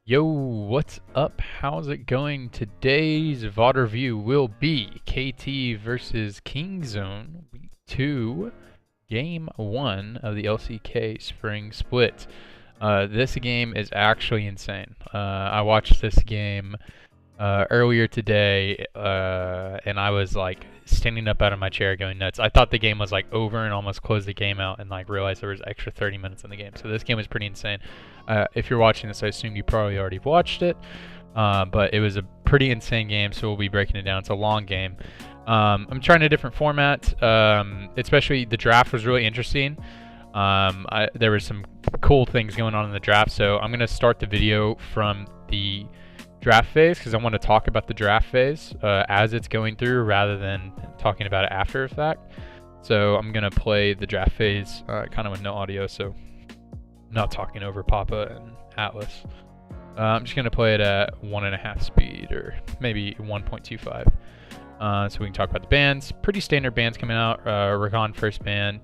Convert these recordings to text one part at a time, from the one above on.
Yo, what's up? How's it going? Today's VOD review will be KT versus Kingzone Week 2, Game 1 of the LCK Spring Split. This game is actually insane. I watched this game earlier today, and I was like standing up out of my chair going nuts. I thought the game was like over and almost closed the game out and like realized there was extra 30 minutes in the game. So this game was pretty insane. If you're watching this, I assume you probably already watched it, but it was a pretty insane game, so we'll be breaking it down. It's a long game. I'm trying a different format, especially the draft was really interesting. There were some cool things going on in the draft, so I'm going to start the video from the draft phase because I want to talk about the draft phase as it's going through rather than talking about it after the fact. So I'm going to play the draft phase kind of with no audio, so I'm not talking over Papa and Atlas. I'm just going to play it at 1.5 speed or maybe 1.25. So we can talk about the bands. Pretty standard bands coming out. Rakan first band.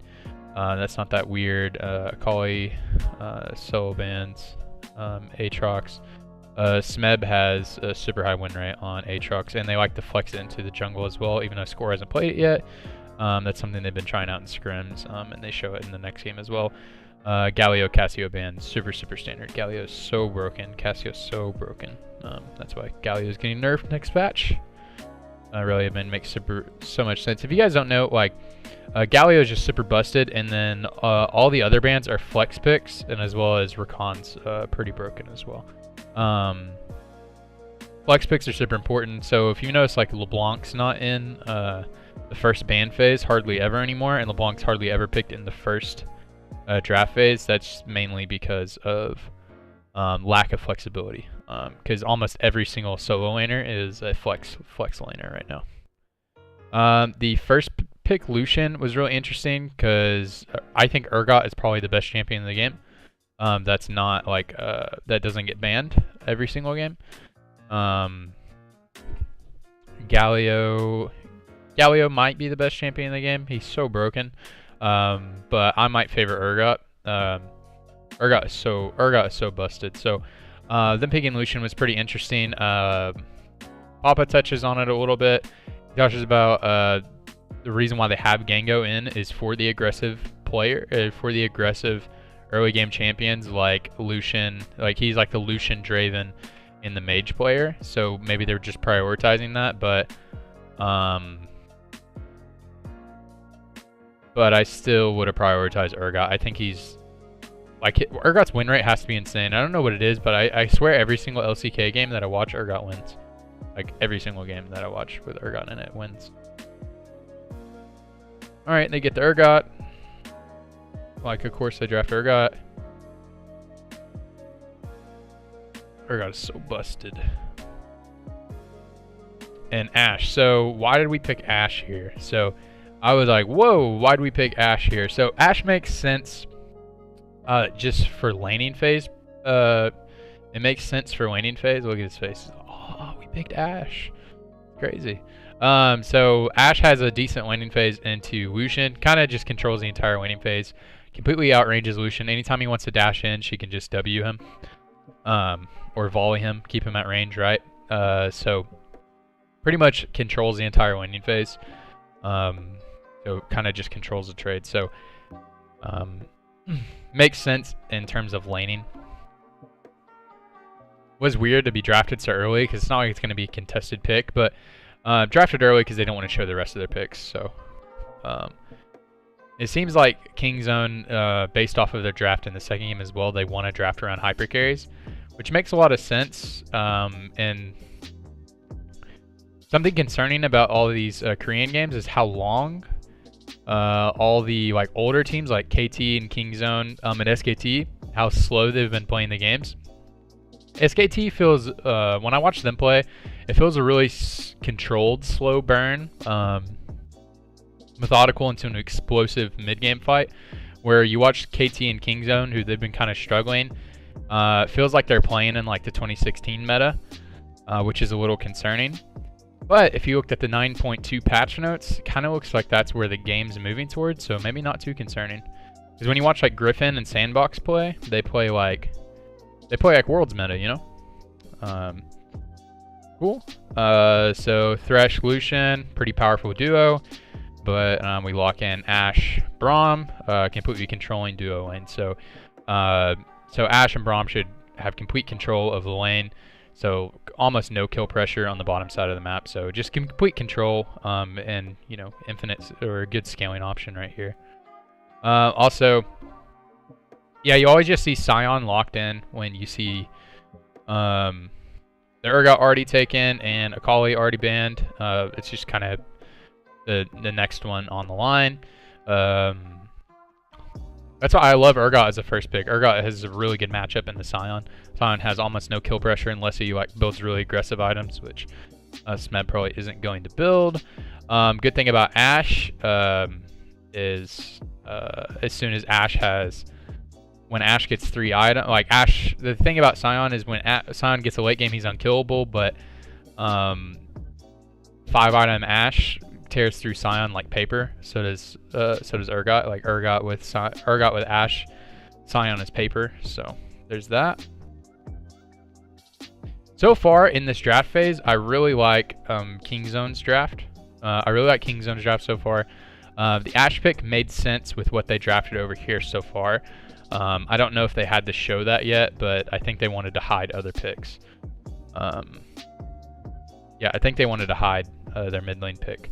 That's not that weird. Akali solo bands. Aatrox. Smeb has a super high win rate on Aatrox, and they like to flex it into the jungle as well, even though Score hasn't played it yet. That's something they've been trying out in scrims, and they show it in the next game as well. Galio, Cassio band, super standard. Galio is so broken. Cassio is so broken. That's why Galio is getting nerfed next patch. Really, it makes so much sense. If you guys don't know, like, Galio is just super busted, and then all the other bands are flex picks, and as well as Rakan's pretty broken as well. Flex picks are super important, so if you notice like LeBlanc's not in the first ban phase hardly ever anymore, and LeBlanc's hardly ever picked in the first draft phase, that's mainly because of lack of flexibility, because almost every single solo laner is a flex laner right now. The first pick, Lucian, was really interesting because I think Urgot is probably the best champion in the game. That's not like that doesn't get banned every single game. Galio might be the best champion in the game. He's so broken, but I might favor Urgot. Urgot is so busted. So them picking Lucian was pretty interesting. Papa touches on it a little bit. He touches about the reason why they have Gango in is for the aggressive player, for the aggressive early game champions like Lucian. Like, he's like the Lucian Draven in the mage player, so maybe they're just prioritizing that, but I still would have prioritized Urgot. I think he's like, Urgot's win rate has to be insane. I don't know what it is, but I swear every single LCK game that I watch, Urgot wins. Like, every single game that I watch with Urgot in it wins. Alright, they get the Urgot. Like, of course, they draft Urgot. Urgot is so busted. And Ashe. So, why did we pick Ashe here? So, I was like, whoa, why did we pick Ashe here? So, Ashe makes sense just for laning phase. It makes sense for laning phase. Look at his face. Oh, we picked Ashe. Crazy. So, Ashe has a decent laning phase into Lucian. Kind of just controls the entire laning phase. Completely outranges Lucian. Anytime he wants to dash in, she can just W him. Or volley him, keep him at range, right? So pretty much controls the entire laning phase. So kind of just controls the trade. So makes sense in terms of laning. Was weird to be drafted so early because it's not like it's going to be a contested pick, but drafted early because they don't want to show the rest of their picks. So it seems like Kingzone, based off of their draft in the second game as well, they want to draft around hyper carries, which makes a lot of sense. And something concerning about all of these Korean games is how long all the like older teams like KT and Kingzone and SKT, how slow they've been playing the games. SKT feels, when I watch them play, it feels a really controlled slow burn. Methodical into an explosive mid-game fight, where you watch KT and Kingzone, who they've been kind of struggling. It feels like they're playing in like the 2016 meta, which is a little concerning. But if you looked at the 9.2 patch notes, it kind of looks like that's where the game's moving towards, so maybe not too concerning. Because when you watch like Griffin and Sandbox play, they play like Worlds meta, you know? Cool. So Thresh Lucian, pretty powerful duo, but we lock in Ashe Braum, completely controlling duo lane. So Ashe and Braum should have complete control of the lane. So almost no kill pressure on the bottom side of the map. So just complete control, and infinite or a good scaling option right here. Also, yeah, you always just see Sion locked in when you see the Urgot already taken and Akali already banned. It's just kind of the next one on the line. That's why I love Urgot as a first pick. Urgot has a really good matchup in the Sion. Sion has almost no kill pressure unless he builds really aggressive items, which Smed probably isn't going to build. Good thing about Ashe is as soon as when Ashe gets 3 items, like Ashe, the thing about Sion is when Sion gets a late game, he's unkillable, but 5-item Ashe tears through Sion like paper. So does Urgot. Like Urgot with Ashe, Sion is paper. So there's that. So far in this draft phase, I really like Kingzone's draft. I really like Kingzone's draft so far. The Ashe pick made sense with what they drafted over here so far. I don't know if they had to show that yet, but I think they wanted to hide other picks. Yeah, I think they wanted to hide their mid lane pick.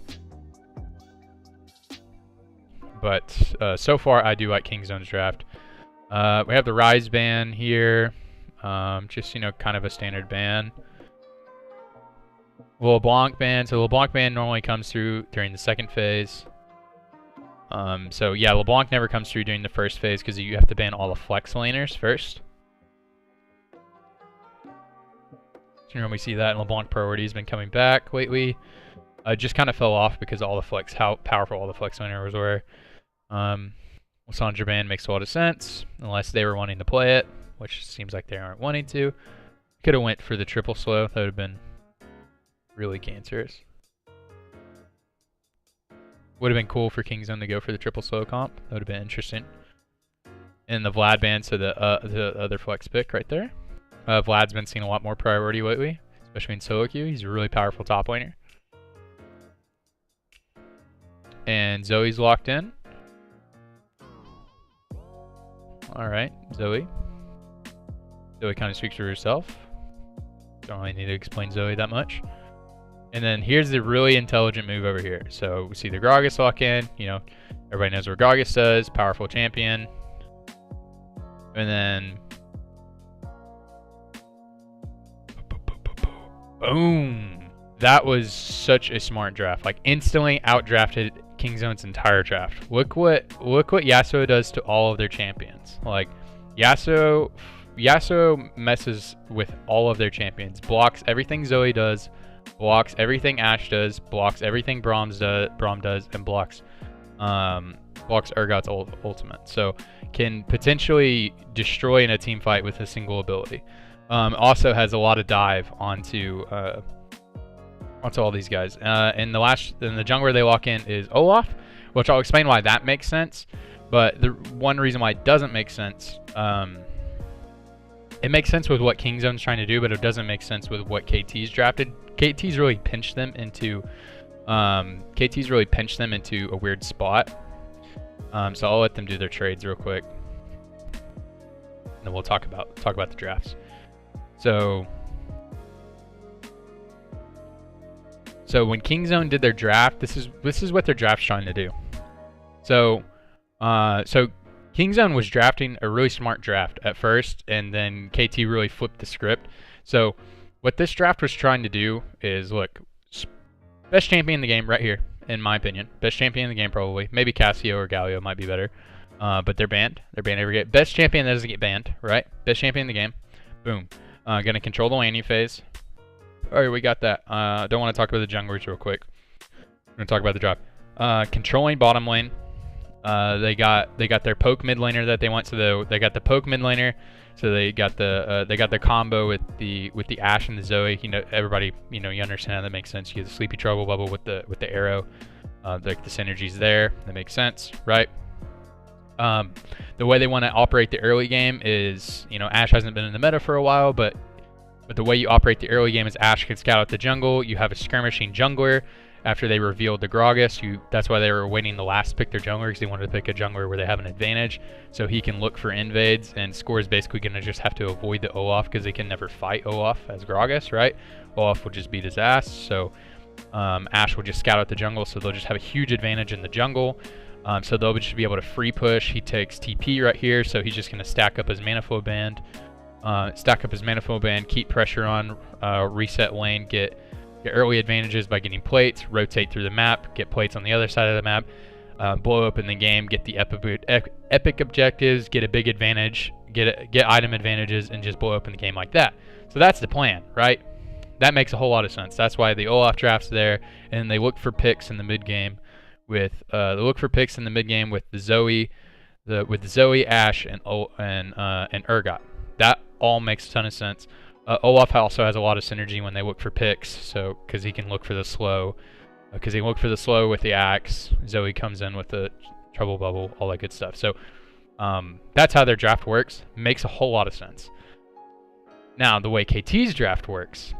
But so far, I do like Kingzone's draft. We have the Rise ban here. Just, kind of a standard ban. LeBlanc ban. So LeBlanc ban normally comes through during the second phase. So yeah, LeBlanc never comes through during the first phase because you have to ban all the flex laners first. So normally see that, and LeBlanc priority has been coming back lately. Just kind of fell off because all the how powerful all the flex laners were. Lissandra ban makes a lot of sense, unless they were wanting to play it, which seems like they aren't wanting to. Could have went for the triple slow. That would have been really cancerous. Would have been cool for Kingzone to go for the triple slow comp. That would have been interesting. And the Vlad ban, so the other flex pick right there. Vlad's been seeing a lot more priority lately, especially in solo queue. He's a really powerful top laner. And Zoe's locked in. Alright, Zoe. Zoe kind of speaks for herself. Don't really need to explain Zoe that much. And then here's the really intelligent move over here. So we see the Gragas lock in. Everybody knows what Gragas does. Powerful champion. And then boom. That was such a smart draft. Like instantly outdrafted Kingzone's entire draft. Look what Yasuo does to all of their champions. Like Yasuo messes with all of their champions. Blocks everything Zoe does. Blocks everything Ashe does, blocks everything Braum does, and blocks Urgot's ultimate. So can potentially destroy in a team fight with a single ability. Also has a lot of dive onto all these guys. And the jungler they lock in is Olaf, which I'll explain why that makes sense. But the one reason why it doesn't make sense, it makes sense with what Kingzone's trying to do, but it doesn't make sense with what KT's drafted. KT's really pinched them into a weird spot. So I'll let them do their trades real quick, and then we'll talk about the drafts. So when Kingzone did their draft, this is what their draft's trying to do. So Kingzone was drafting a really smart draft at first, and then KT really flipped the script. So what this draft was trying to do is, look, best champion in the game right here, in my opinion. Best champion in the game probably. Maybe Cassio or Galio might be better. But they're banned. They're banned every game. Best champion that doesn't get banned, right? Best champion in the game. Boom. Gonna control the laning phase. Alright, we got that. Don't want to talk about the junglers real quick. We're gonna talk about the draft. Controlling bottom lane. They got their poke mid laner that they want. So they got the poke mid laner. So they got the combo with the Ashe and the Zoe. Everybody, you understand how that makes sense. You get the Sleepy Trouble bubble with the arrow. The synergies there. That makes sense, right? The way they want to operate the early game is, Ashe hasn't been in the meta for a while, but But the way you operate the early game is Ashe can scout out the jungle. You have a skirmishing jungler. After they revealed the Gragas, that's why they were waiting the last to pick their jungler, because they wanted to pick a jungler where they have an advantage, so he can look for invades, and Score is basically going to just have to avoid the Olaf, because they can never fight Olaf as Gragas, right? Olaf will just beat his ass, so Ashe will just scout out the jungle, so they'll just have a huge advantage in the jungle. So they'll just be able to free push. He takes TP right here, so he's just going to stack up his mana flow band, keep pressure on, reset lane, get early advantages by getting plates, rotate through the map, get plates on the other side of the map, blow up in the game, get the epic objectives, get a big advantage, get item advantages, and just blow up in the game like that. So that's the plan, right? That makes a whole lot of sense. That's why the Olaf draft's there, and they look for picks in the mid game with the Zoe, Ashe, and Urgot. That all makes a ton of sense. Olaf also has a lot of synergy when they look for picks, so because he can look for the slow, with the axe. Zoe comes in with the trouble bubble, all that good stuff. So that's how their draft works. Makes a whole lot of sense. Now the way KT's draft works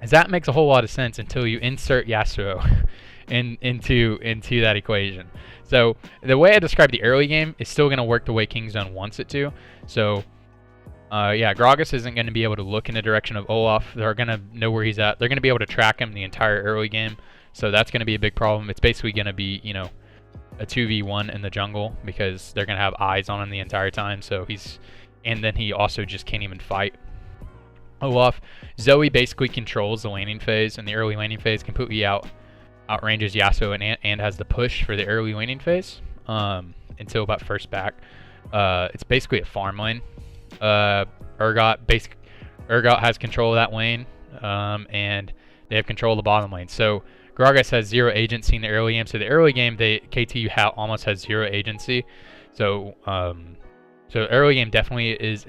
is that makes a whole lot of sense until you insert Yasuo into that equation. So the way I describe the early game is still going to work the way Kingzone wants it to. So yeah, Gragas isn't going to be able to look in the direction of Olaf. They're going to know where he's at. They're going to be able to track him the entire early game. So that's going to be a big problem. It's basically going to be, a 2v1 in the jungle, because they're going to have eyes on him the entire time. And then he also just can't even fight Olaf. Zoe basically controls the laning phase, and the early laning phase completely outranges Yasuo and has the push for the early laning phase until about first back. It's basically a farm lane. Urgot has control of that lane, and they have control of the bottom lane. So Gragas has zero agency in the early game. So the early game, KT almost has zero agency. So early game definitely is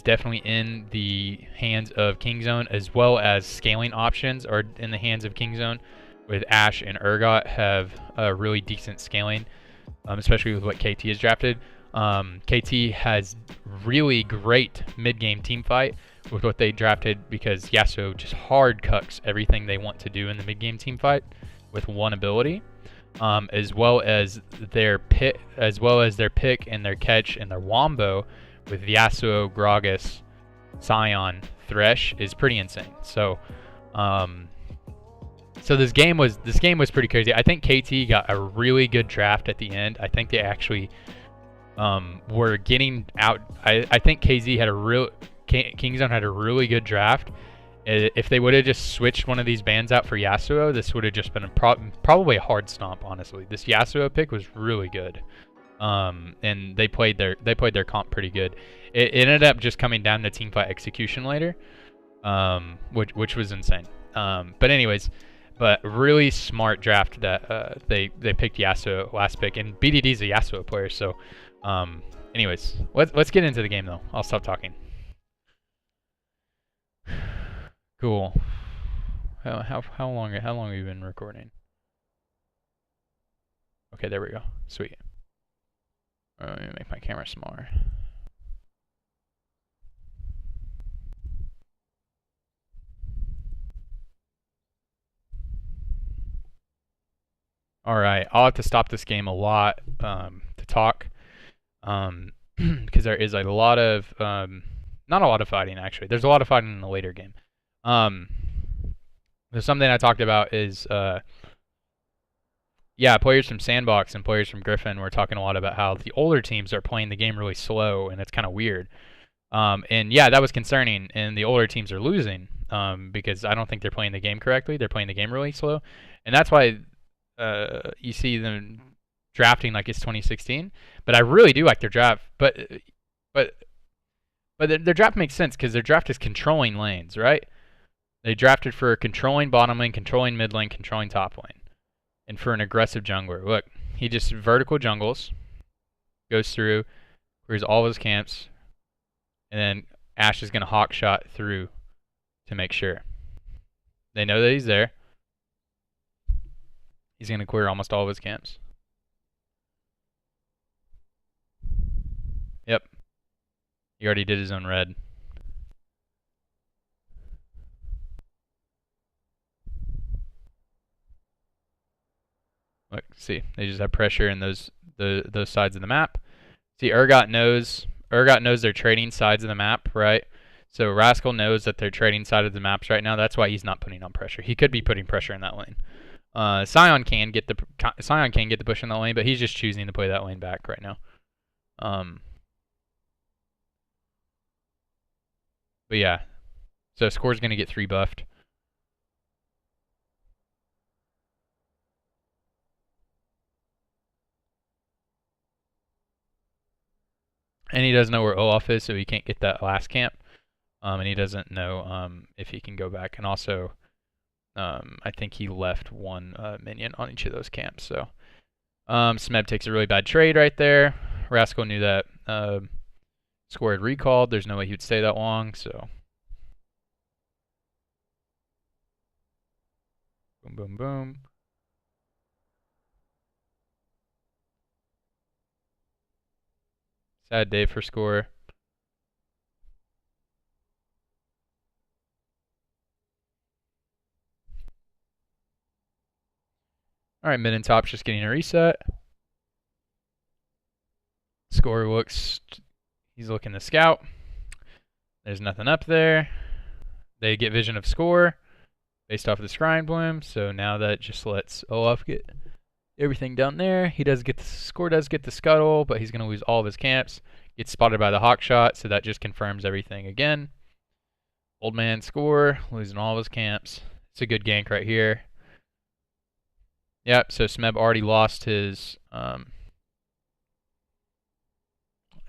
definitely in the hands of Kingzone, as well as scaling options are in the hands of Kingzone, with Ashe and Urgot have a really decent scaling, especially with what KT has drafted. KT has really great mid-game team fight with what they drafted, because Yasuo just hard cucks everything they want to do in the mid-game team fight with one ability, as well as their pick and their catch and their wombo with Yasuo, Gragas, Sion, Thresh is pretty insane. So this game was pretty crazy. I think KT got a really good draft at the end. I think they actually were getting out. I think Kingzone had a really good draft. If they would have just switched one of these bands out for Yasuo, this would have just been probably a hard stomp, honestly. This Yasuo pick was really good. And they played their comp pretty good. It ended up just coming down to teamfight execution later, which was insane. But anyways, really smart draft that they picked Yasuo last pick, and BDD's a Yasuo player. So anyways, let's get into the game though. I'll stop talking. Cool. How long have you been recording? Okay, there we go. Sweet. Let me make my camera smaller. Alright, I'll have to stop this game a lot to talk, because there is a lot of, not a lot of fighting actually. There's a lot of fighting in the later game. There's something I talked about is, yeah, players from Sandbox and players from Griffin were talking a lot about how the older teams are playing the game really slow, and it's kind of weird. And yeah, that was concerning, and the older teams are losing, because I don't think they're playing the game correctly. They're playing the game really slow, and that's why you see them drafting like it's 2016. But I really do like their draft. But their draft makes sense, because their draft is controlling lanes, right? They drafted for controlling bottom lane, controlling mid lane, controlling top lane, and for an aggressive jungler. Look, he just vertical jungles, goes through, clears all of his camps, and then Ashe is going to hawk shot through to make sure. They know that he's there. He's going to clear almost all of his camps. Yep. He already did his own red. Look, see, they just have pressure in those sides of the map. See, Urgot knows they're trading sides of the map, right? So Rascal knows that they're trading side of the maps right now. That's why he's not putting on pressure. He could be putting pressure in that lane. Sion can get the push in that lane, but he's just choosing to play that lane back right now. But yeah, so Score's gonna get 3 buffed. And he doesn't know where Olaf is, so he can't get that last camp. And he doesn't know if he can go back. And also, I think he left 1 minion on each of those camps. So Smeb takes a really bad trade right there. Rascal knew that Score had recalled. There's no way he would stay that long. So boom, boom, boom. Sad day for Score. All right, mid and top's just getting a reset. Score looks, he's looking to scout. There's nothing up there. They get vision of Score based off of the Scrying Bloom. So now that just lets Olaf get everything down there. He does get the Score does get the scuttle, but he's going to lose all of his camps. Gets spotted by the hawk shot, so that just confirms everything again. Old man Score losing all of his camps. It's a good gank right here. Yep, so Smeb already lost his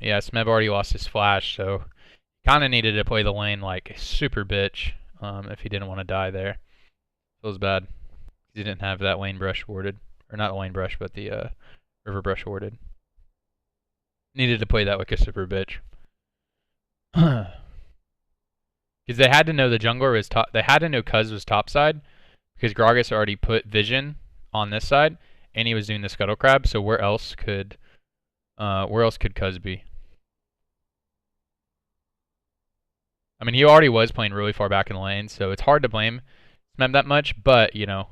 Smeb already lost his flash, so kind of needed to play the lane like super bitch if he didn't want to die there. Feels bad. He didn't have that lane brush warded. Or not the lane brush, but the river brush warded. Needed to play that like a super bitch. Because they had to know the jungler was top. They had to know Cuz was topside because Gragas already put vision on this side, and he was doing the scuttle crab. So where else could Cuz be? I mean, he already was playing really far back in the lane, so it's hard to blame Smeb that much. But you got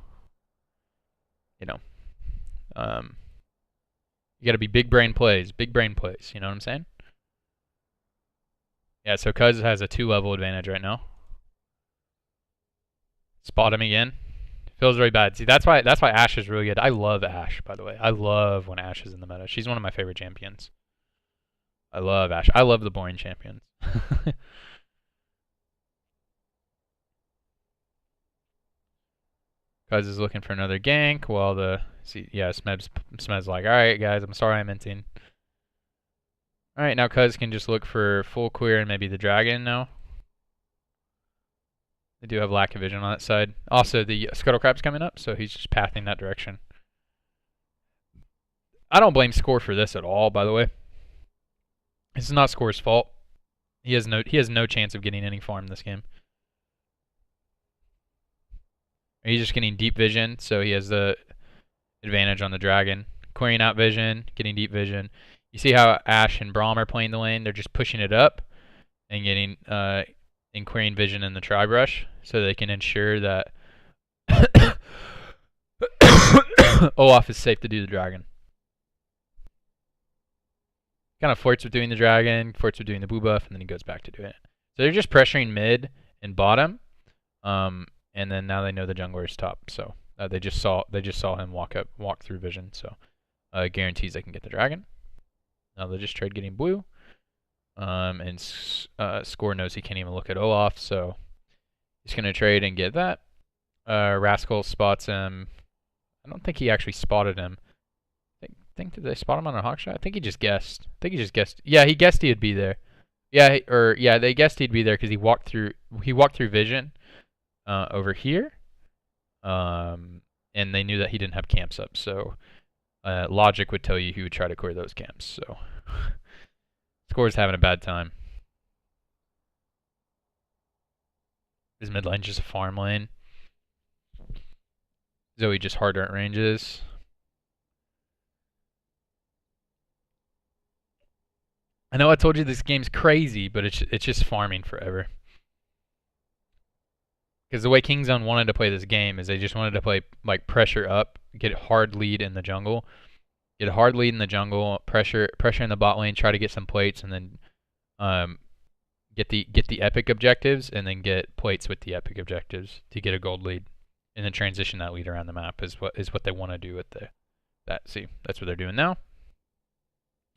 to be big brain plays. You know what I'm saying? Yeah. So Cuz has a 2-level advantage right now. Spot him again. Feels really bad. See, that's why Ashe is really good. I love Ashe, by the way. I love when Ashe is in the meta. She's one of my favorite champions. I love Ashe. I love the boring champions. Cuz is looking for another gank while Smeb's like, alright guys, I'm sorry I'm inting. Alright, now Cuz can just look for full clear and maybe the dragon now. They do have lack of vision on that side. Also, the scuttle crab's coming up, so he's just pathing that direction. I don't blame Score for this at all, by the way. This is not Score's fault. He has no chance of getting any farm this game. He's just getting deep vision, so he has the advantage on the dragon. Clearing out vision, getting deep vision. You see how Ashe and Braum are playing the lane? They're just pushing it up and getting and clearing vision in the tri-brush, so they can ensure that Olaf is safe to do the dragon. Kind of flirts with doing the dragon, flirts with doing the blue buff, and then he goes back to doing it. So they're just pressuring mid and bottom, and then now they know the jungler is top. So they just saw him walk through vision. So guarantees they can get the dragon. Now they just trade getting blue, and Score knows he can't even look at Olaf, so he's gonna trade and get that. Rascal spots him. I don't think he actually spotted him. Did they spot him on a hawk shot? I think he just guessed. Yeah, he guessed he'd be there. Yeah, they guessed he'd be there because he walked through vision over here. And they knew that he didn't have camps up, so logic would tell you he would try to clear those camps. So Score's having a bad time. His mid lane's just a farm lane. Zoe just hard art ranges. I know I told you this game's crazy, but it's just farming forever. Because the way Kingzone wanted to play this game is they just wanted to play like pressure up, get a hard lead in the jungle, pressure in the bot lane, try to get some plates, and then get the epic objectives, and then get plates with the epic objectives to get a gold lead, and then transition that lead around the map is what they want to do with that. See, that's what they're doing now.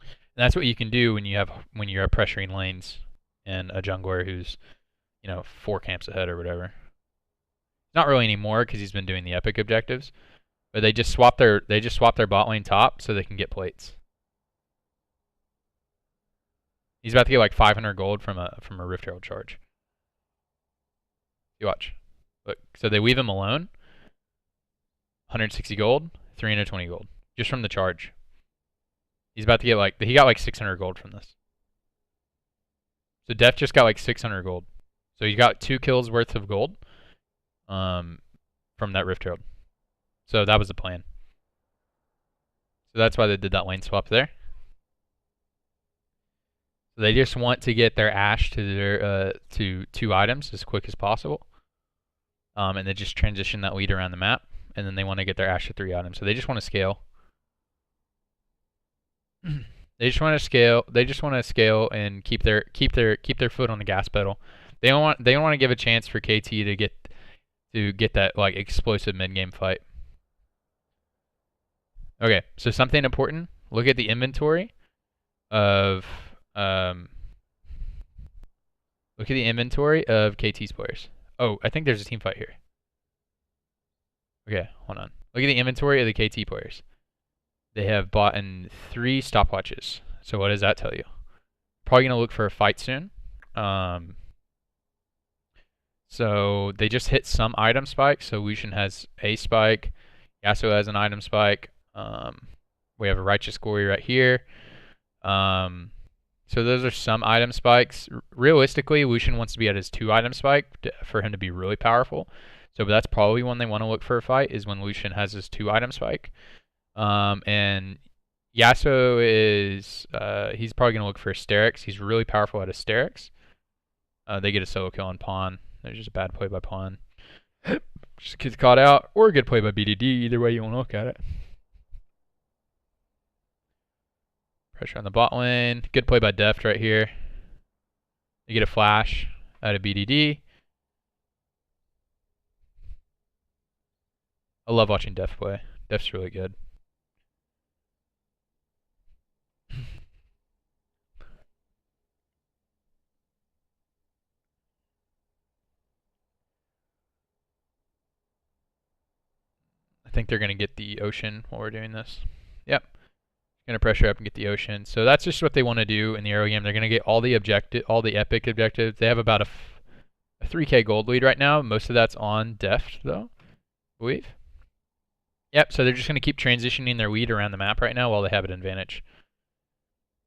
And that's what you can do when you're pressuring lanes and a jungler who's 4 camps ahead or whatever. Not really anymore because he's been doing the epic objectives, but they just swapped their bot lane top so they can get plates. He's about to get like 500 gold from a Rift Herald charge. You watch. Look, so they leave him alone. 160 gold, 320 gold just from the charge. He's about to get he got like 600 gold from this. So Def just got like 600 gold. So he got 2 kills worth of gold from that Rift Herald. So that was the plan. So that's why they did that lane swap there. So they just want to get their Ashe to their to 2 items as quick as possible. And then just transition that lead around the map. And then they want to get their Ashe to 3 items. So they just want to scale. They just want to scale and keep their foot on the gas pedal. They don't want to give a chance for KT to get that like explosive mid game fight. Okay, so something important. Look at the inventory of KT's players. Oh, I think there's a team fight here. Okay, hold on. Look at the inventory of the KT players. They have bought in 3 stopwatches. So what does that tell you? Probably gonna look for a fight soon. So they just hit some item spike. So Lucian has a spike. Yasuo has an item spike. We have a Righteous Glory right here. So those are some item spikes. Realistically, Lucian wants to be at his 2 item spike for him to be really powerful. So that's probably when they want to look for a fight, is when Lucian has his 2 item spike. And Yasuo is he's probably gonna look for Asterix. He's really powerful at Asterix. They get a solo kill on Pawn. There's just a bad play by Pawn. Just gets caught out, or a good play by BDD. Either way you want to look at it. Pressure on the bot lane. Good play by Deft right here. You get a flash out of BDD. I love watching Deft play. Deft's really good. I think they're going to get the Ocean while we're doing this. Yep. Going to pressure up and get the Ocean. So that's just what they want to do in the early game. They're going to get all the epic objectives. They have about a 3k gold lead right now. Most of that's on Deft, though, I believe. Yep, so they're just going to keep transitioning their lead around the map right now while they have an advantage.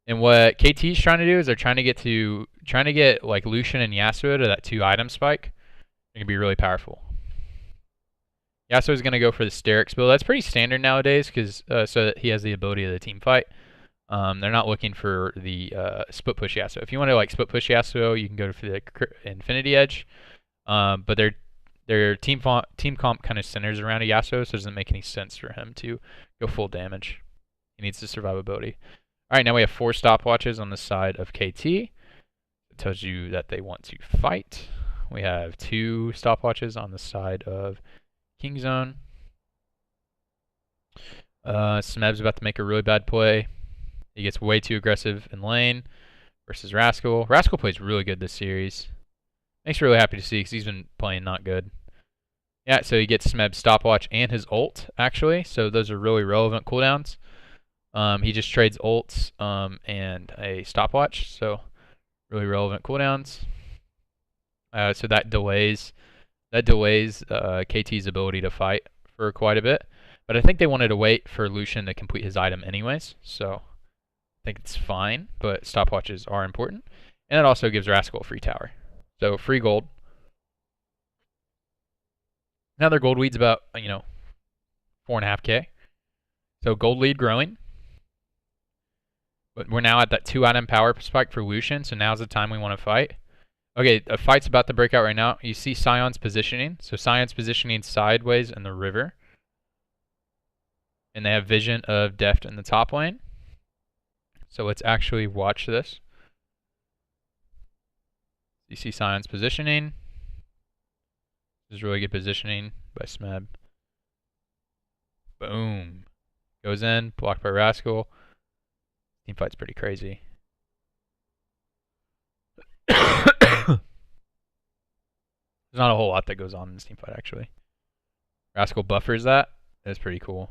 And what KT's trying to do is they're trying to get like Lucian and Yasuo to that 2 item spike. They're going to be really powerful. Yasuo is going to go for the Sterix build. That's pretty standard nowadays, because so that he has the ability of the team fight. They're not looking for the split push Yasuo. If you want to like split push Yasuo, you can go for the Infinity Edge. But their team comp kind of centers around a Yasuo, so it doesn't make any sense for him to go full damage. He needs the survivability. All right, now we have 4 stopwatches on the side of KT. It tells you that they want to fight. We have 2 stopwatches on the side of Kingzone. Smeb's about to make a really bad play. He gets way too aggressive in lane versus Rascal. Rascal plays really good this series. Makes me really happy to see, because he's been playing not good. Yeah, so he gets Smeb's stopwatch and his ult, actually. So those are really relevant cooldowns. He just trades ults and a stopwatch, so really relevant cooldowns. So that delays KT's ability to fight for quite a bit. But I think they wanted to wait for Lucian to complete his item anyways, so I think it's fine, but stopwatches are important. And it also gives Rascal a free tower. So free gold. Now their gold lead's about, 4.5k. So gold lead growing. But we're now at that 2 item power spike for Lucian, so now's the time we want to fight. Okay, a fight's about to break out right now. You see Sion's positioning. So Sion's positioning sideways in the river. And they have vision of Deft in the top lane. So let's actually watch this. You see Sion's positioning. This is really good positioning by Smeb. Boom. Goes in, blocked by Rascal. Team fight's pretty crazy. There's not a whole lot that goes on in this team fight, actually. Rascal buffers that. That's pretty cool.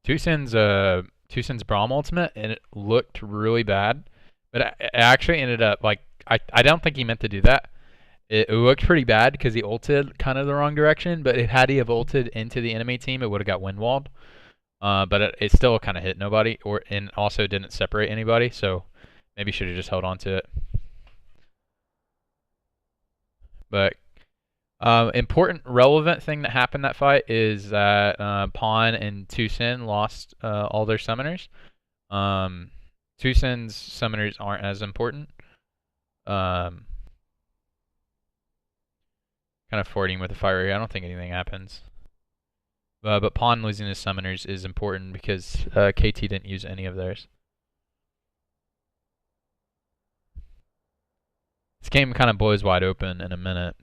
Tusin's Braum ultimate, and it looked really bad. But it actually ended up, like, I don't think he meant to do that. It looked pretty bad because he ulted kind of the wrong direction, but had he have ulted into the enemy team, it would have got wind walled. But it still kind of hit nobody, and also didn't separate anybody, so maybe should have just held on to it. But important, relevant thing that happened that fight is that Pawn and Tusin lost all their summoners. Tusin's summoners aren't as important. Kind of forwarding with the fire. I don't think anything happens. But Pawn losing his summoners is important because KT didn't use any of theirs. This game kind of blows wide open in a minute.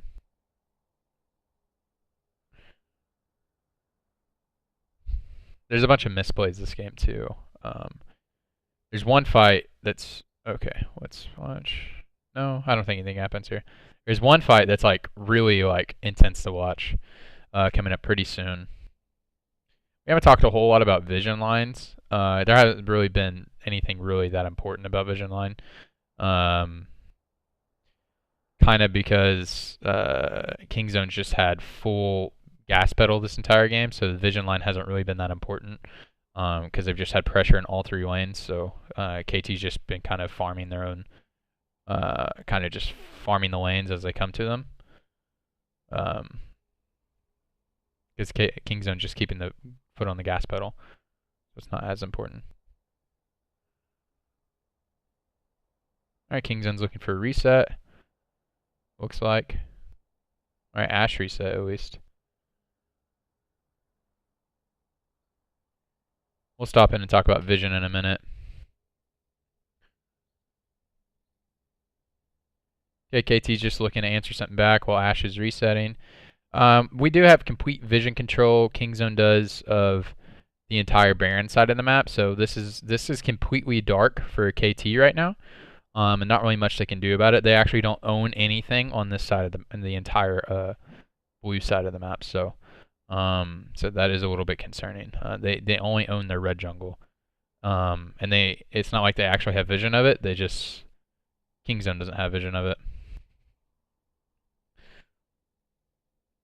There's a bunch of misplays this game too. There's one fight that's okay. Let's watch. No, I don't think anything happens here. There's one fight that's like really like intense to watch, coming up pretty soon. We haven't talked a whole lot about vision lines. There hasn't really been anything really that important about vision line. Kind of because Kingzone's just had full gas pedal this entire game, so the vision line hasn't really been that important because they've just had pressure in all three lanes. So KT's just been kind of farming their own, kind of just farming the lanes as they come to them. Because Kingzone's just keeping the foot on the gas pedal, so it's not as important. Alright, Kingzone's looking for a reset. Looks like. Alright, Ashe reset at least. We'll stop in and talk about vision in a minute. Okay, KT's just looking to answer something back while Ashe is resetting. We do have complete vision control. Kingzone does of the entire Baron side of the map, so this is completely dark for KT right now, and not really much they can do about it. They actually don't own anything on this side of the entire blue side of the map, so that is a little bit concerning. They only own their red jungle, and it's not like they actually have vision of it. Kingzone doesn't have vision of it.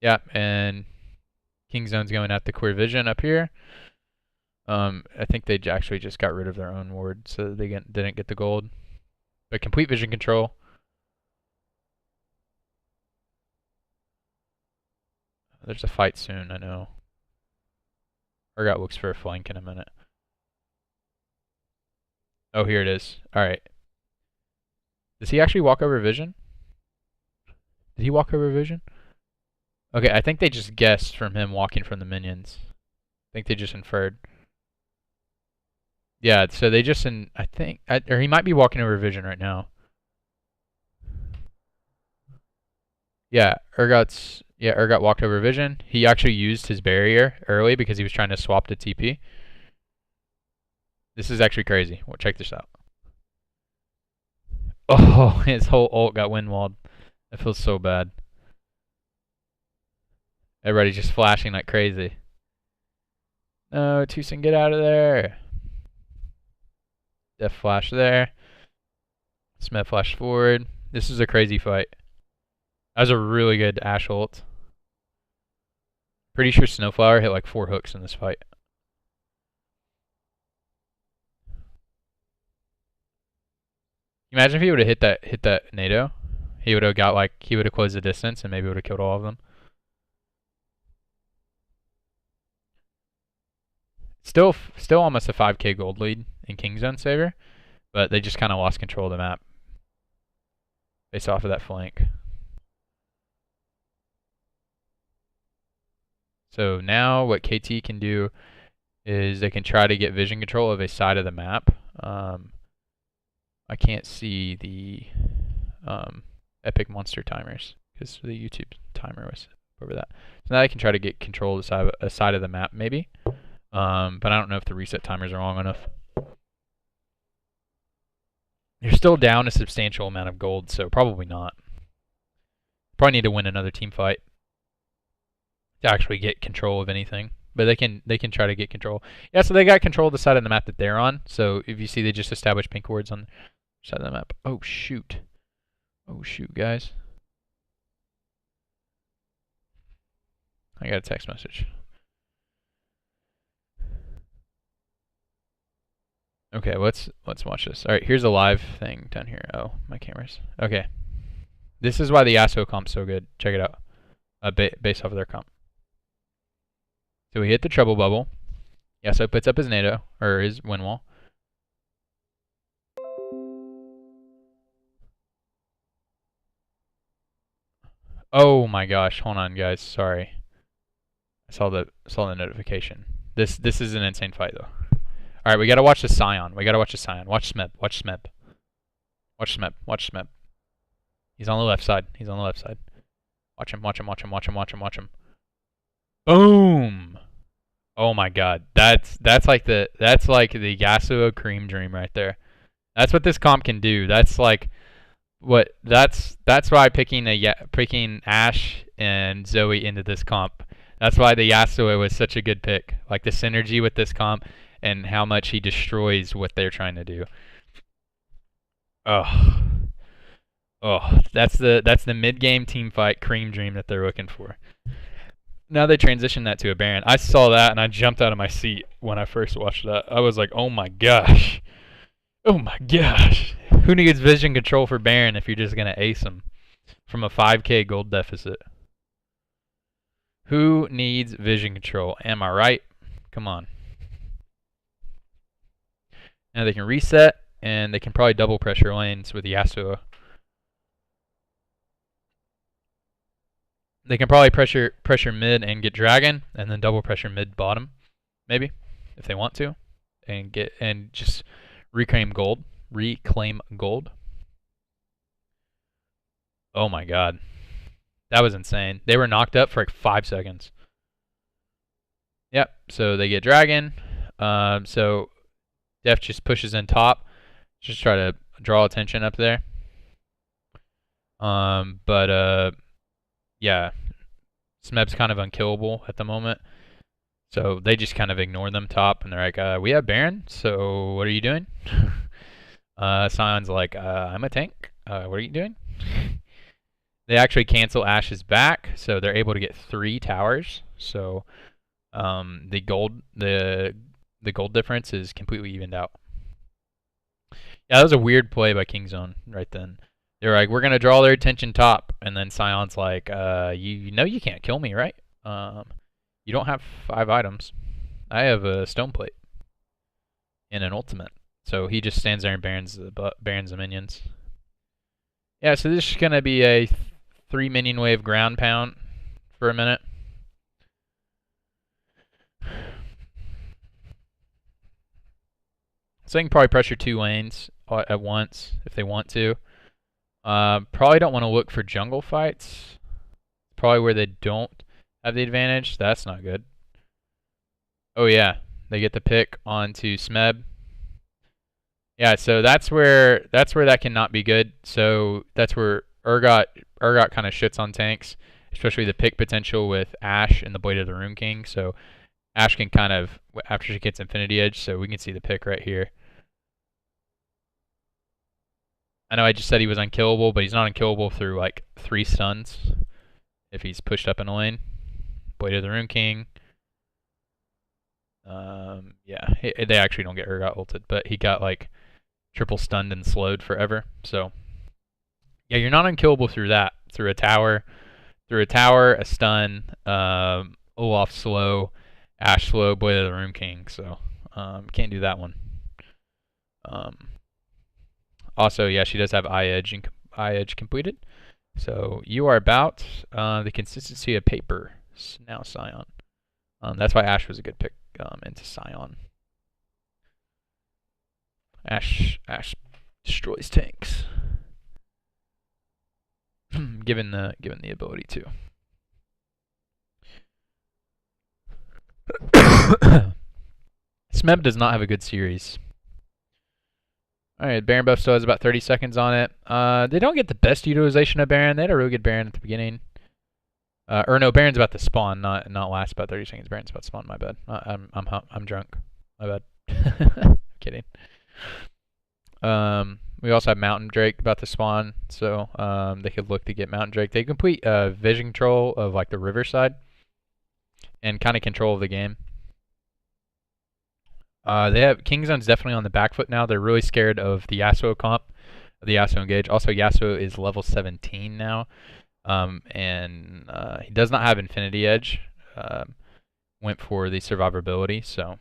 Yeah, and Kingzone's going at the queer vision up here. I think they actually just got rid of their own ward, so they didn't get the gold. But complete vision control. There's a fight soon, I know. Urgot looks for a flank in a minute. Oh, here it is. Alright. Does he actually walk over vision? Did he walk over vision? Okay, I think they just guessed from him walking from the minions. I think they just inferred. Yeah, so they just or he might be walking over vision right now. Yeah, Urgot walked over vision. He actually used his barrier early because he was trying to swap to TP. This is actually crazy. Well, check this out. Oh, his whole ult got wind walled. That feels so bad. Everybody's just flashing like crazy. No, Tusin, get out of there. Def flash there. Smith flash forward. This is a crazy fight. That was a really good Ashe ult. Pretty sure Snowflower hit like 4 hooks in this fight. Imagine if he would have hit that NATO. He would have closed the distance and maybe would have killed all of them. Still almost a 5k gold lead in Kingzone's favor, but they just kind of lost control of the map based off of that flank. So now what KT can do is they can try to get vision control of a side of the map. I can't see the Epic Monster timers because the YouTube timer was over that. So now I can try to get control of a side of the map maybe. But I don't know if the reset timers are long enough. You're still down a substantial amount of gold, so probably not. Probably need to win another team fight to actually get control of anything. But they can try to get control. Yeah, so they got control of the side of the map that they're on. So if you see, they just established pink wards on the side of the map. Oh shoot. Oh shoot, guys. I got a text message. Okay, let's watch this. All right, here's a live thing down here. Oh, my cameras. Okay. This is why the Yasuo comp's so good. Check it out. Based off of their comp. So we hit the treble bubble. Yasuo puts up his NATO, or his wind wall. Oh my gosh, hold on guys, sorry. I saw the notification. This is an insane fight though. Alright, we gotta watch the Scion. We gotta watch the Scion. Watch Smeb. Watch Smeb. Watch Smeb. Watch Smeb. He's on the left side. He's on the left side. Watch him, watch him, watch him, watch him, watch him, watch him. Boom! Oh my god. That's like the Yasuo cream dream right there. That's what this comp can do. That's like that's why picking Ashe and Zoe into this comp. That's why the Yasuo was such a good pick. Like the synergy with this comp and how much he destroys what they're trying to do. Oh, that's the mid-game team fight cream dream that they're looking for. Now they transition that to a Baron. I saw that and I jumped out of my seat when I first watched that. I was like, oh my gosh. Oh my gosh. Who needs vision control for Baron if you're just going to ace him from a 5k gold deficit? Who needs vision control? Am I right? Come on. Now they can reset, and they can probably double pressure lanes with Yasuo. They can probably pressure mid and get Dragon, and then double pressure mid bottom, maybe, if they want to, and just reclaim gold. Reclaim gold. Oh my god. That was insane. They were knocked up for like 5 seconds. Yep, so they get Dragon. So Def just pushes in top. Just try to draw attention up there. Yeah. Smeb's kind of unkillable at the moment. So they just kind of ignore them top, and they're like, we have Baron, so what are you doing? Sion's like, I'm a tank. What are you doing? They actually cancel Ashe's back, so they're able to get 3 towers. So the gold difference is completely evened out. Yeah, that was a weird play by Kingzone right then. They're like, we're gonna draw their attention top, and then Sion's like, you know you can't kill me, right? You don't have 5 items. I have a stone plate and an ultimate. So he just stands there and barons the minions. Yeah, so this is gonna be a 3 minion wave ground pound for a minute. So they can probably pressure 2 lanes at once if they want to. Probably don't want to look for jungle fights. Probably where they don't have the advantage. That's not good. Oh yeah, they get the pick onto Smeb. Yeah, so that's where that cannot be good. So that's where Urgot kind of shits on tanks, especially the pick potential with Ashe and the Blade of the Rune King. So Ashe can kind of, after she gets Infinity Edge, so we can see the pick right here. I know I just said he was unkillable, but he's not unkillable through like 3 stuns if he's pushed up in a lane. Blade of the Rune King. Yeah, they actually don't get Urgot ulted, but he got like triple stunned and slowed forever. So yeah, you're not unkillable through that. Through a tower, a stun, Olaf slow, Ash Flow, Boy of the Room King, so can't do that one. Also, yeah, she does have eye edge completed. So you are about the consistency of paper. Now Scion. That's why Ash was a good pick into Scion. Ash destroys tanks. given the ability to. Smeb does not have a good series. Alright, Baron buff still has about 30 seconds on it. They don't get the best utilization of Baron. They had a really good Baron at the beginning. Or no, Baron's about to spawn, not last about 30 seconds. Baron's about to spawn, my bad. I'm drunk. My bad. Kidding. We also have Mountain Drake about to spawn, so they could look to get Mountain Drake. They complete vision control of like the riverside and kind of control of the game. They have Kingzone's definitely on the back foot now. They're really scared of the Yasuo comp, the Yasuo engage. Also, Yasuo is level 17 now, and he does not have Infinity Edge. Went for the survivability, so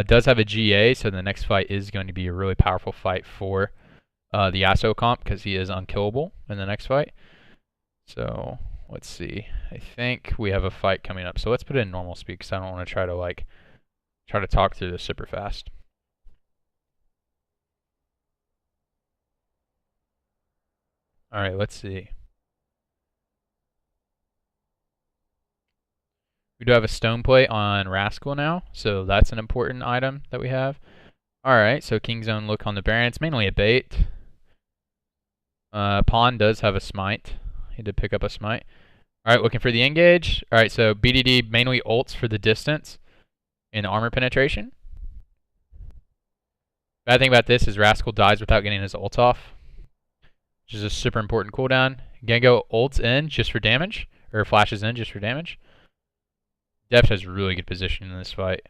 does have a GA. So the next fight is going to be a really powerful fight for the Yasuo comp because he is unkillable in the next fight. So let's see. I think we have a fight coming up. So let's put it in normal speed because I don't want to try to talk through this super fast. All right, let's see. We do have a stone plate on Rascal now, so that's an important item that we have. All right, so Kingzone look on the Baron. It's mainly a bait. Pawn does have a smite. He did pick up a smite. All right, looking for the engage. All right, so BDD mainly ults for the distance and armor penetration. Bad thing about this is Rascal dies without getting his ult off, which is a super important cooldown. Gengo ults in just for damage, or flashes in just for damage. Deft has really good position in this fight.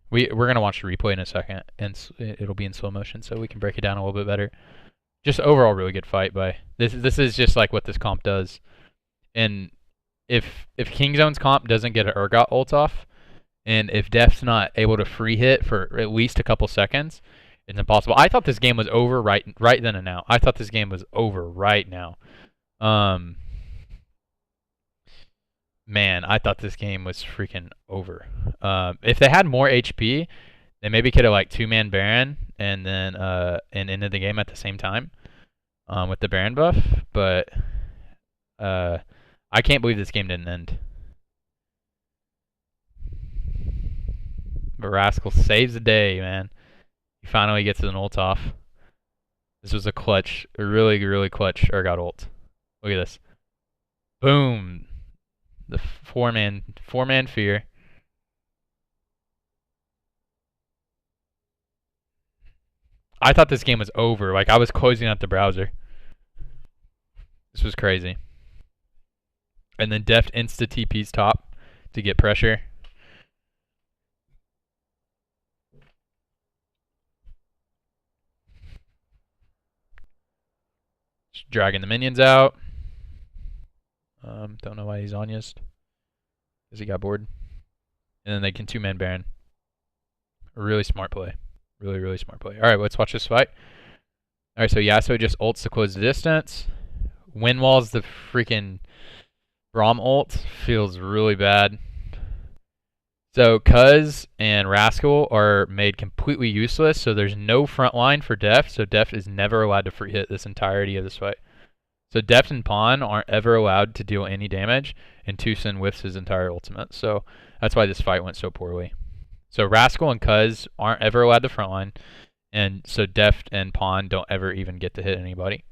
We're going to watch the replay in a second, and it'll be in slow motion, so we can break it down a little bit better. Just overall really good fight by this is just like what this comp does. And if Kingzone's comp doesn't get an Urgot ult off, and if Deft's not able to free hit for at least a couple seconds, it's impossible. I thought this game was over right then and now. I thought this game was over right now. Man, I thought this game was freaking over. If they had more HP, they maybe could have like two-man Baron and then and ended the game at the same time with the Baron buff. But I can't believe this game didn't end. But Rascal saves the day, man. He finally gets an ult off. This was a clutch, a really, really clutch Urgot ult. Look at this. Boom. The four-man fear. I thought this game was over. Like, I was closing out the browser. This was crazy. And then Deft insta TP's top to get pressure. Just dragging the minions out. Don't know why he's on yet. Because he got bored. And then they can two-man Baron. A really smart play. Really, really smart play. Alright, let's watch this fight. Alright, so Yasuo just ults to close the distance. Wind walls the freaking Braum ult. Feels really bad. So Cuz and Rascal are made completely useless, so there's no front line for Deft, so Deft is never allowed to free hit this entirety of this fight. So Deft and Pawn aren't ever allowed to deal any damage, and Tucson whiffs his entire ultimate. So that's why this fight went so poorly. So Rascal and Cuz aren't ever allowed to frontline, and so Deft and Pawn don't ever even get to hit anybody.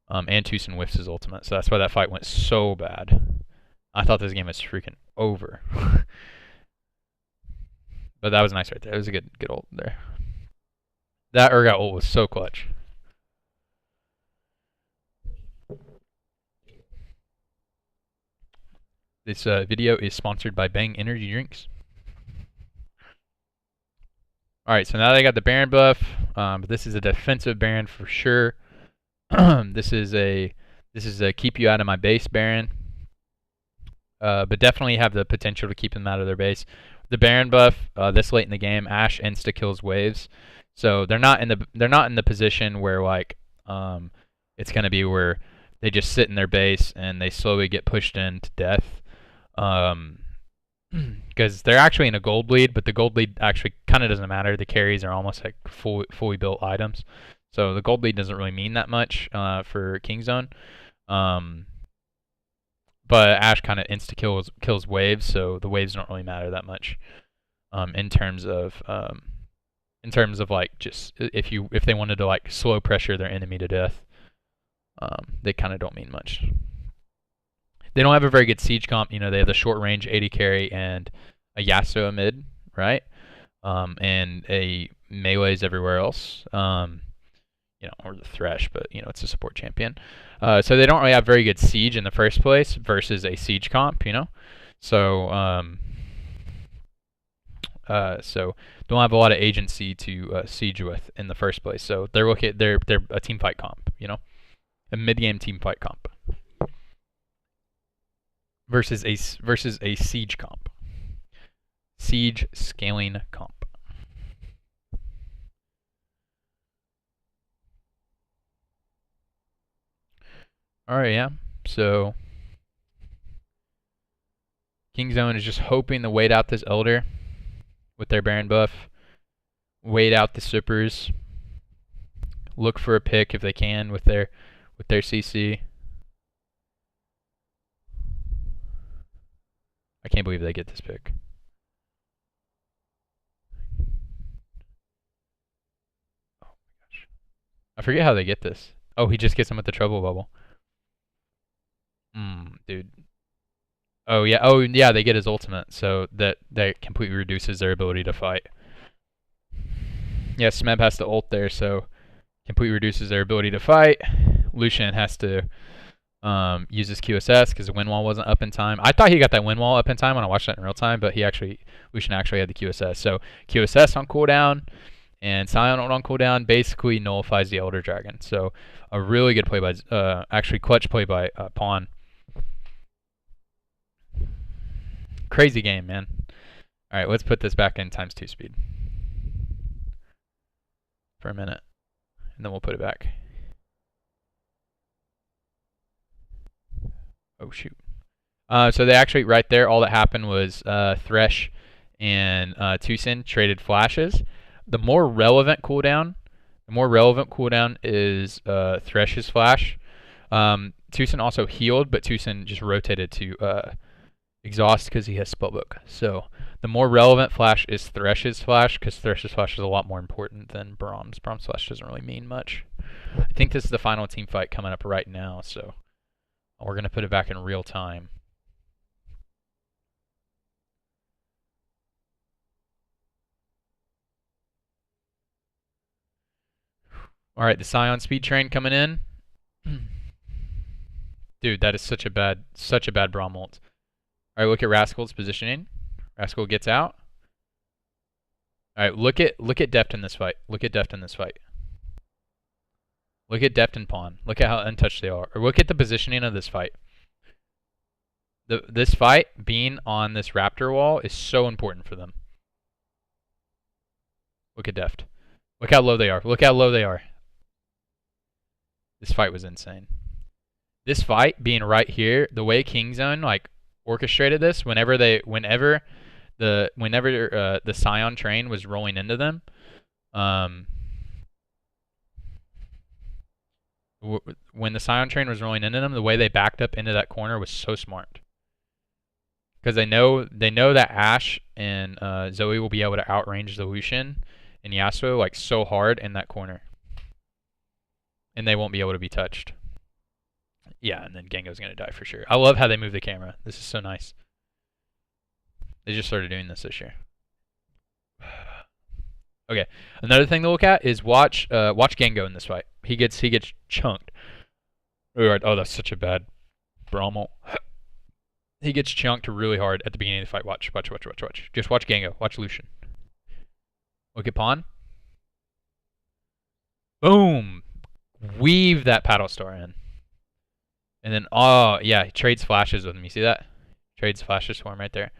And Tucson whiffs his ultimate, so that's why that fight went so bad. I thought this game was freaking over. But that was nice right there. It was a good ult there. That Urgot ult was so clutch. This video is sponsored by Bang Energy Drinks. Alright, so now they got the Baron buff. But this is a defensive Baron for sure. This is a keep you out of my base Baron. but definitely have the potential to keep them out of their base. The Baron buff this late in the game, Ashe insta kills waves, so they're not in the position where like it's gonna be where they just sit in their base and they slowly get pushed into death. Because they're actually in a gold lead, but the gold lead actually kind of doesn't matter. The carries are almost like fully built items, so the gold lead doesn't really mean that much for Kingzone. But Ashe kind of insta kills waves, so the waves don't really matter that much in terms of like just if they wanted to like slow pressure their enemy to death, they kind of don't mean much. They don't have a very good siege comp. You know, they have the short range 80 carry and a Yasuo mid, right? And a melees everywhere else. You know, or the Thresh, but you know, it's a support champion. So they don't really have very good siege in the first place versus a siege comp, you know. So so don't have a lot of agency to siege with in the first place. So they're a team fight comp, you know, a mid game team fight comp versus a siege comp, siege scaling comp. Alright, yeah. So Kingzone is just hoping to wait out this Elder with their Baron buff, wait out the Sippers, look for a pick if they can with their CC. I can't believe they get this pick. Oh my gosh. I forget how they get this. Oh, he just gets them with the trouble bubble. Dude. Oh yeah, they get his ultimate, so that completely reduces their ability to fight. Yeah, Smeb has to ult there, so completely reduces their ability to fight. Lucian has to use his QSS because the wind wall wasn't up in time. I thought he got that wind wall up in time when I watched that in real time, but Lucian actually had the QSS. So QSS on cooldown and Scion on cooldown basically nullifies the Elder Dragon. So a really good play by, actually clutch play by Pawn. Crazy game, man. All right, let's put this back in ×2 speed for a minute, and then we'll put it back. Oh shoot. So they actually, right there, all that happened was Thresh and Tucson traded flashes. The more relevant cooldown is Thresh's flash. Tucson also healed, but Tucson just rotated to exhaust because he has spellbook. So the more relevant flash is Thresh's flash, because Thresh's flash is a lot more important than Braum's. Braum's flash doesn't really mean much. I think this is the final team fight coming up right now, so we're going to put it back in real time. All right, the Scion speed train coming in. Dude, that is such a bad Braum ult. All right, look at Rascal's positioning. Rascal gets out. All right, look at Deft in this fight. Look at Deft in this fight. Look at Deft and Pawn. Look at how untouched they are. Or look at the positioning of this fight. This fight being on this Raptor wall is so important for them. Look at Deft. Look how low they are. Look how low they are. This fight was insane. This fight being right here, the way Kingzone like orchestrated this, whenever the Scion train was rolling into them, when the Scion train was rolling into them, the way they backed up into that corner was so smart. Because they know that Ashe and Zoe will be able to outrange the Lucian and Yasuo like so hard in that corner. And they won't be able to be touched. Yeah, and then Gengo's going to die for sure. I love how they move the camera. This is so nice. They just started doing this year. Okay, another thing to look at is watch Gengo in this fight. He gets chunked. Oh, that's such a bad Braum. He gets chunked really hard at the beginning of the fight. Watch. Just watch Gengo. Watch Lucian. Look at Pawn. Boom. Weave that paddle star in. And then, oh, yeah, he trades flashes with him. You see that? Trades flashes for him right there.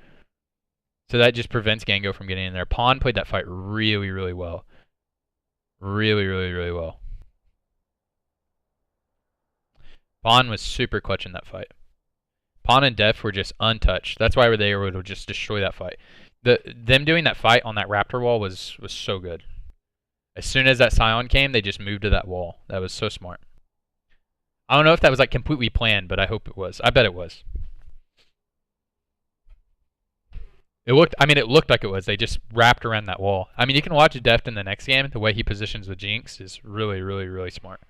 So that just prevents Gango from getting in there. Pawn played that fight really, really well. Really, really, really well. Pawn was super clutch in that fight. Pawn and Def were just untouched. That's why they were able to just destroy that fight. Them doing that fight on that Raptor wall was so good. As soon as that Scion came, they just moved to that wall. That was so smart. I don't know if that was like completely planned, but I hope it was. I bet it was. It looked like it was. They just wrapped around that wall. I mean, you can watch Deft in the next game. The way he positions the Jinx is really, really, really smart.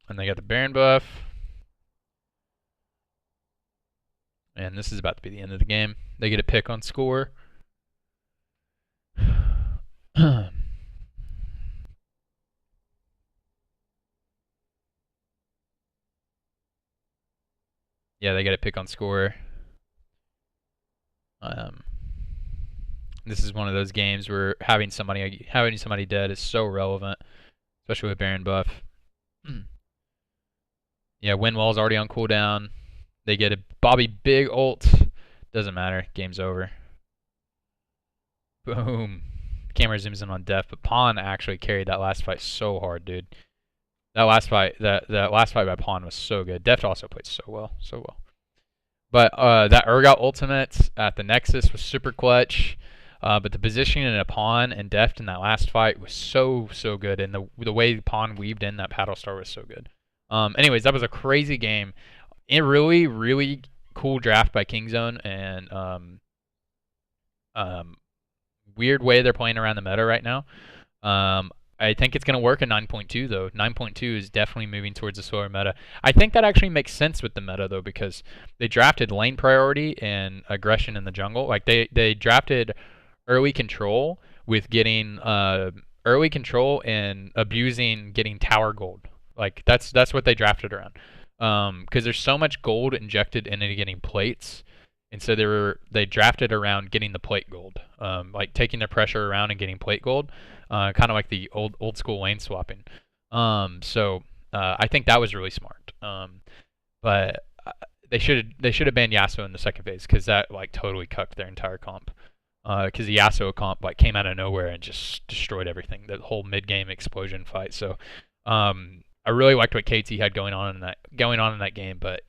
And they got the Baron buff. And this is about to be the end of the game. They get a pick on score. Yeah, they get a pick on score. This is one of those games where having somebody dead is so relevant, especially with Baron buff. Yeah, Windwall's already on cooldown. They get a Bobby big ult. Doesn't matter. Game's over. Boom. Camera zooms in on Def, but Pawn actually carried that last fight so hard, dude. That last fight by Pawn was so good. Def also played so well. But that Urgot ultimate at the Nexus was super clutch. But the positioning in a Pawn and Deft in that last fight was so good, and the way Pawn weaved in that paddle star was so good. Anyways, that was a crazy game. A really, really cool draft by Kingzone, and weird way they're playing around the meta right now. I think it's going to work in 9.2, though. 9.2 is definitely moving towards a slower meta. I think that actually makes sense with the meta, though, because they drafted lane priority and aggression in the jungle. Like, they drafted early control with getting early control and abusing getting tower gold. Like, that's what they drafted around. Because there's so much gold injected into getting plates. And so they drafted around getting the plate gold, like taking the pressure around and getting plate gold, kind of like the old school lane swapping. So I think that was really smart. But they should have banned Yasuo in the second phase, because that like totally cucked their entire comp. Because the Yasuo comp like came out of nowhere and just destroyed everything. The whole mid game explosion fight. So I really liked what KT had going on in that game, but.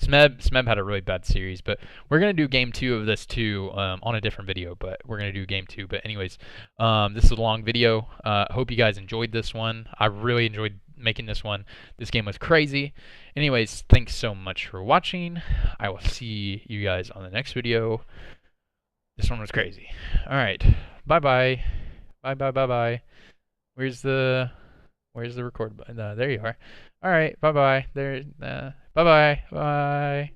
Smeb had a really bad series, but we're going to do game 2 of this too on a different video, but we're going to do game 2. But anyways, this is a long video. Hope you guys enjoyed this one. I really enjoyed making this one. This game was crazy. Anyways, thanks so much for watching. I will see you guys on the next video. This one was crazy. All right. Bye-bye. Bye-bye. Where's the record button? There you are. All right. Bye-bye. Bye-bye. Bye.